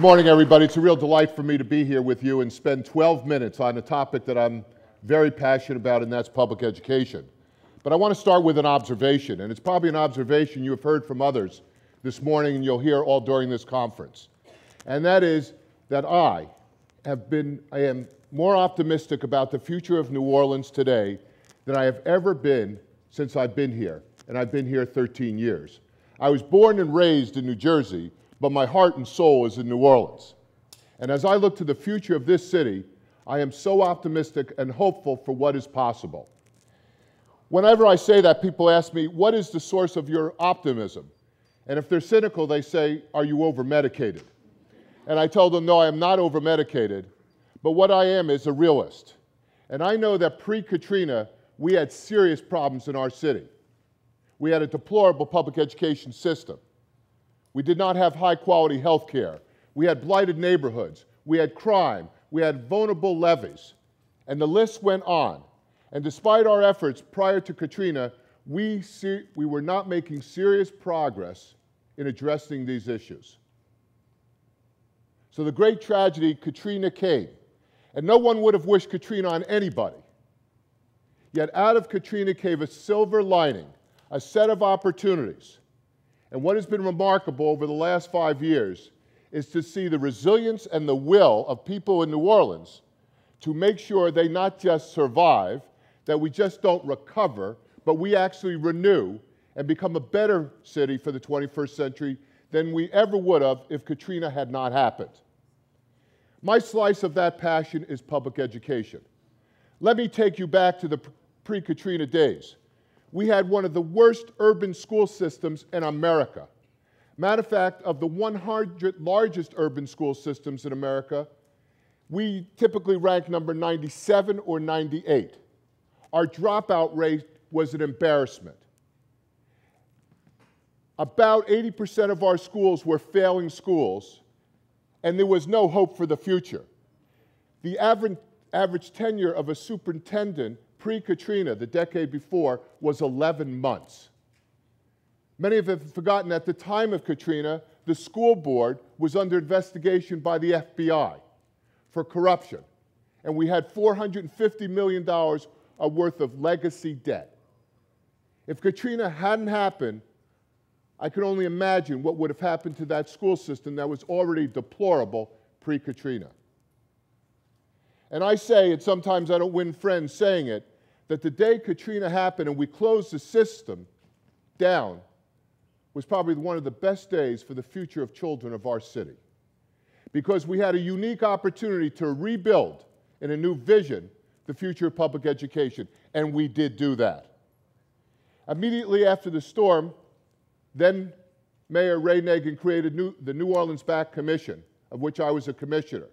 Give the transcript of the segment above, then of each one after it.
morning, everybody. It's a real delight for me to be here with you and spend 12 minutes on a topic that I'm very passionate about, and that's public education. But I want to start with an observation, and it's probably an observation you have heard from others this morning and you'll hear all during this conference. And that is that I am more optimistic about the future of New Orleans today than I have ever been since I've been here, and I've been here 13 years. I was born and raised in New Jersey, but my heart and soul is in New Orleans. And as I look to the future of this city, I am so optimistic and hopeful for what is possible. Whenever I say that, people ask me, what is the source of your optimism? And if they're cynical, they say, are you over-medicated? And I tell them, no, I am not over-medicated, but what I am is a realist. And I know that pre-Katrina, we had serious problems in our city. We had a deplorable public education system. We did not have high-quality health care. We had blighted neighborhoods. We had crime. We had vulnerable levees. And the list went on. And despite our efforts prior to Katrina, we were not making serious progress in addressing these issues. So the great tragedy, Katrina, came. And no one would have wished Katrina on anybody. Yet out of Katrina came a silver lining, a set of opportunities. And what has been remarkable over the last 5 years is to see the resilience and the will of people in New Orleans to make sure they not just survive, that we just don't recover, but we actually renew and become a better city for the 21st century than we ever would have if Katrina had not happened. My slice of that passion is public education. Let me take you back to the pre-Katrina days. We had one of the worst urban school systems in America. Matter of fact, of the 100 largest urban school systems in America, we typically rank number 97 or 98. Our dropout rate was an embarrassment. About 80% of our schools were failing schools, and there was no hope for the future. The average tenure of a superintendent pre-Katrina, the decade before, was 11 months. Many have forgotten at the time of Katrina, the school board was under investigation by the FBI for corruption, and we had $450 million worth of legacy debt. If Katrina hadn't happened, I can only imagine what would have happened to that school system that was already deplorable pre-Katrina. And I say, and sometimes I don't win friends saying it, that the day Katrina happened and we closed the system down was probably one of the best days for the future of children of our city. Because we had a unique opportunity to rebuild in a new vision the future of public education, and we did do that. Immediately after the storm, then Mayor Ray Nagin created the New Orleans Back Commission, of which I was a commissioner.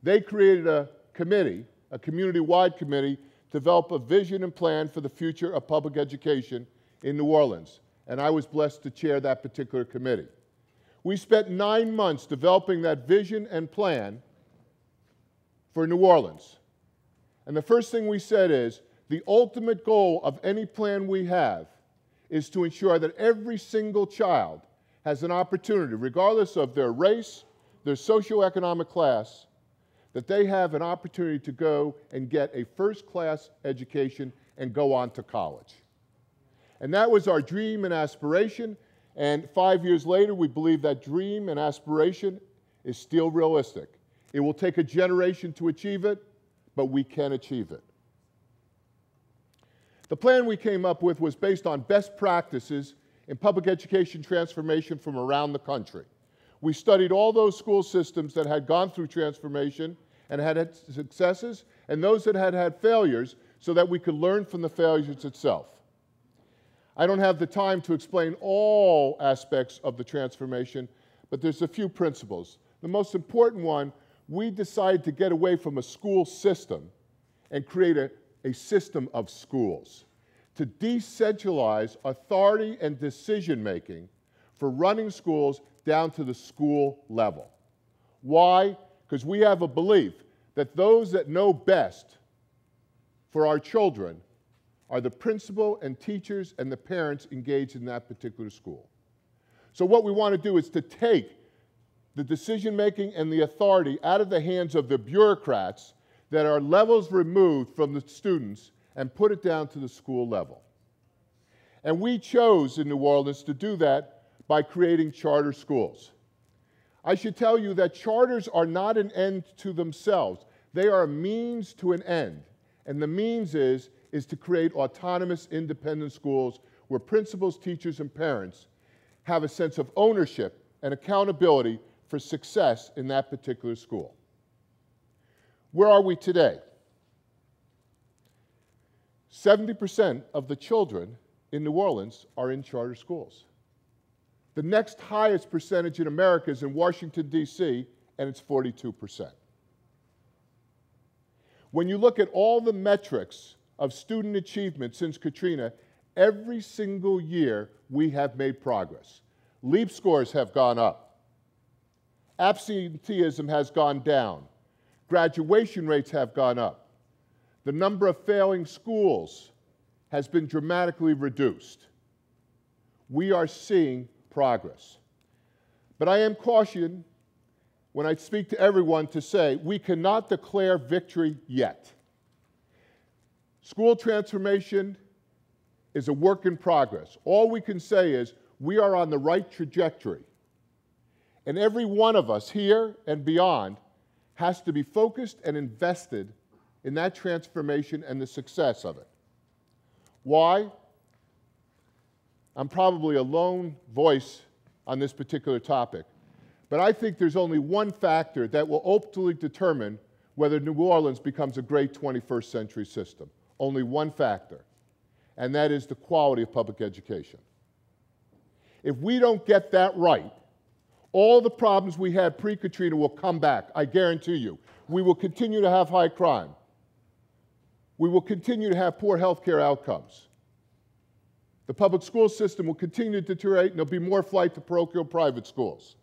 They created a committee, a community-wide committee, to develop a vision and plan for the future of public education in New Orleans, and I was blessed to chair that particular committee. We spent 9 months developing that vision and plan for New Orleans. And the first thing we said is, the ultimate goal of any plan we have is to ensure that every single child has an opportunity, regardless of their race, their socioeconomic class, that they have an opportunity to go and get a first-class education and go on to college. And that was our dream and aspiration, and 5 years later, we believe that dream and aspiration is still realistic. It will take a generation to achieve it, but we can achieve it. The plan we came up with was based on best practices in public education transformation from around the country. We studied all those school systems that had gone through transformation and had successes, and those that had had failures, so that we could learn from the failures itself. I don't have the time to explain all aspects of the transformation, but there's a few principles. The most important one, we decided to get away from a school system and create a system of schools, to decentralize authority and decision-making for running schools down to the school level. Why? Because we have a belief that those that know best for our children are the principal and teachers and the parents engaged in that particular school. So what we want to do is to take the decision-making and the authority out of the hands of the bureaucrats that are levels removed from the students and put it down to the school level. And we chose in New Orleans to do that by creating charter schools. I should tell you that charters are not an end to themselves. They are a means to an end. And the means is to create autonomous, independent schools where principals, teachers, and parents have a sense of ownership and accountability for success in that particular school. Where are we today? 70% of the children in New Orleans are in charter schools. The next highest percentage in America is in Washington, D.C., and it's 42%. When you look at all the metrics of student achievement since Katrina, every single year we have made progress. LEAP scores have gone up. Absenteeism has gone down. Graduation rates have gone up. The number of failing schools has been dramatically reduced. We are seeing progress. But I am cautioned when I speak to everyone to say we cannot declare victory yet. School transformation is a work in progress. All we can say is we are on the right trajectory. And every one of us here and beyond has to be focused and invested in that transformation and the success of it. Why? I'm probably a lone voice on this particular topic, but I think there's only one factor that will ultimately determine whether New Orleans becomes a great 21st century system. Only one factor, and that is the quality of public education. If we don't get that right, all the problems we had pre-Katrina will come back, I guarantee you. We will continue to have high crime. We will continue to have poor health care outcomes. The public school system will continue to deteriorate, and there'll be more flight to parochial private schools.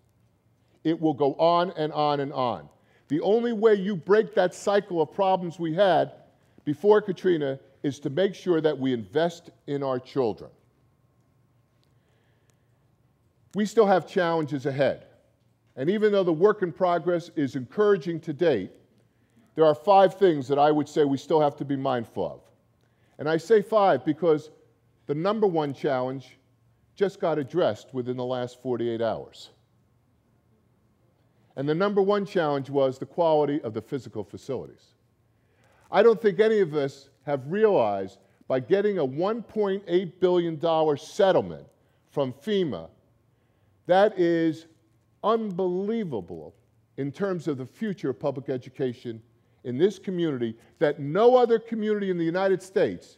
It will go on and on and on. The only way you break that cycle of problems we had before Katrina is to make sure that we invest in our children. We still have challenges ahead. And even though the work in progress is encouraging to date, there are 5 things that I would say we still have to be mindful of. And I say 5 because the number one challenge just got addressed within the last 48 hours. And the number one challenge was the quality of the physical facilities. I don't think any of us have realized by getting a $1.8 billion settlement from FEMA, that is unbelievable in terms of the future of public education in this community, that no other community in the United States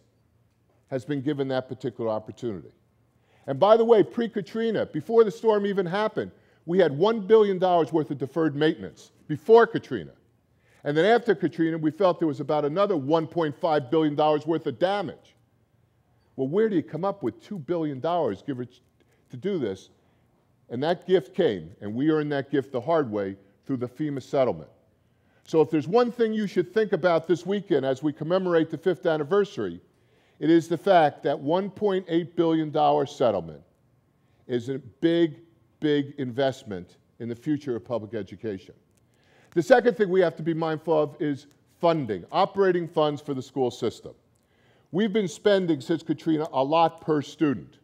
has been given that particular opportunity. And by the way, pre-Katrina, before the storm even happened, we had $1 billion worth of deferred maintenance before Katrina. And then after Katrina, we felt there was about another $1.5 billion worth of damage. Well, where do you come up with $2 billion to do this? And that gift came, and we earned that gift the hard way through the FEMA settlement. So if there's one thing you should think about this weekend as we commemorate the 5th anniversary, it is the fact that $1.8 billion settlement is a big, big investment in the future of public education. The second thing we have to be mindful of is funding, operating funds for the school system. We've been spending since Katrina a lot per student,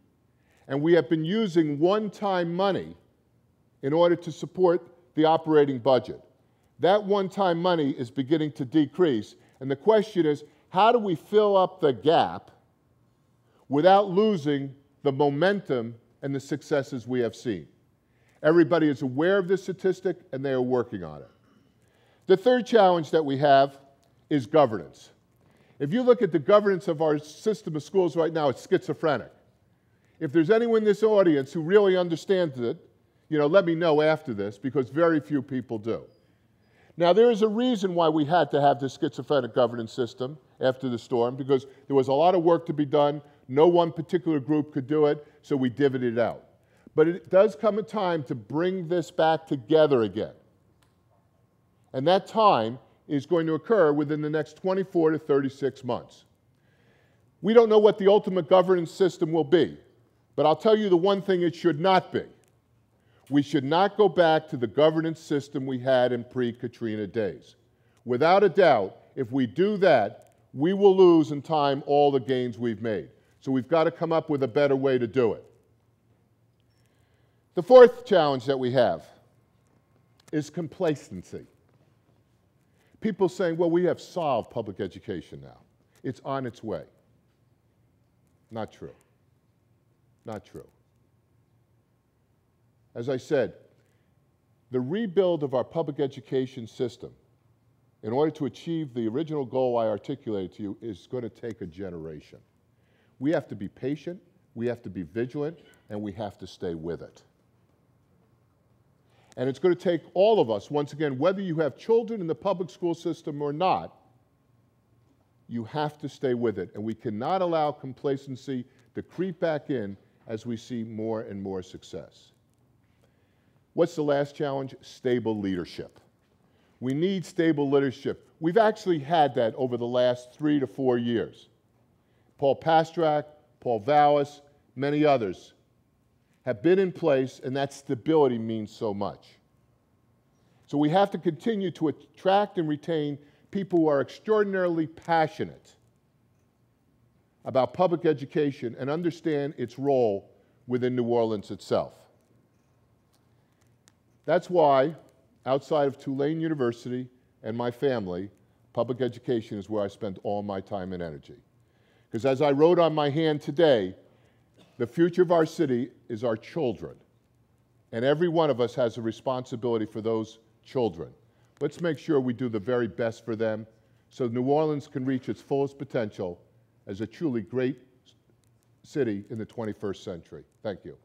and we have been using one-time money in order to support the operating budget. That one-time money is beginning to decrease, and the question is, how do we fill up the gap without losing the momentum and the successes we have seen? Everybody is aware of this statistic, and they are working on it. The third challenge that we have is governance. If you look at the governance of our system of schools right now, it's schizophrenic. If there's anyone in this audience who really understands it, let me know after this, because very few people do. Now, there is a reason why we had to have this schizophrenic governance system after the storm, because there was a lot of work to be done. No one particular group could do it, so we divvied it out. But it does come a time to bring this back together again. And that time is going to occur within the next 24 to 36 months. We don't know what the ultimate governance system will be, but I'll tell you the one thing it should not be. We should not go back to the governance system we had in pre-Katrina days. Without a doubt, if we do that, we will lose in time all the gains we've made. So we've got to come up with a better way to do it. The fourth challenge that we have is complacency. People saying, well, we have solved public education now. It's on its way. Not true. Not true. As I said, the rebuild of our public education system, in order to achieve the original goal I articulated to you, is going to take a generation. We have to be patient, we have to be vigilant, and we have to stay with it. And it's going to take all of us, once again, whether you have children in the public school system or not, you have to stay with it. And we cannot allow complacency to creep back in as we see more and more success. What's the last challenge? Stable leadership. We need stable leadership. We've actually had that over the last 3 to 4 years. Paul Pastrak, Paul Vallis, many others have been in place, and that stability means so much. So we have to continue to attract and retain people who are extraordinarily passionate about public education and understand its role within New Orleans itself. That's why, outside of Tulane University and my family, public education is where I spend all my time and energy. Because as I wrote on my hand today, the future of our city is our children. And every one of us has a responsibility for those children. Let's make sure we do the very best for them so New Orleans can reach its fullest potential as a truly great city in the 21st century. Thank you.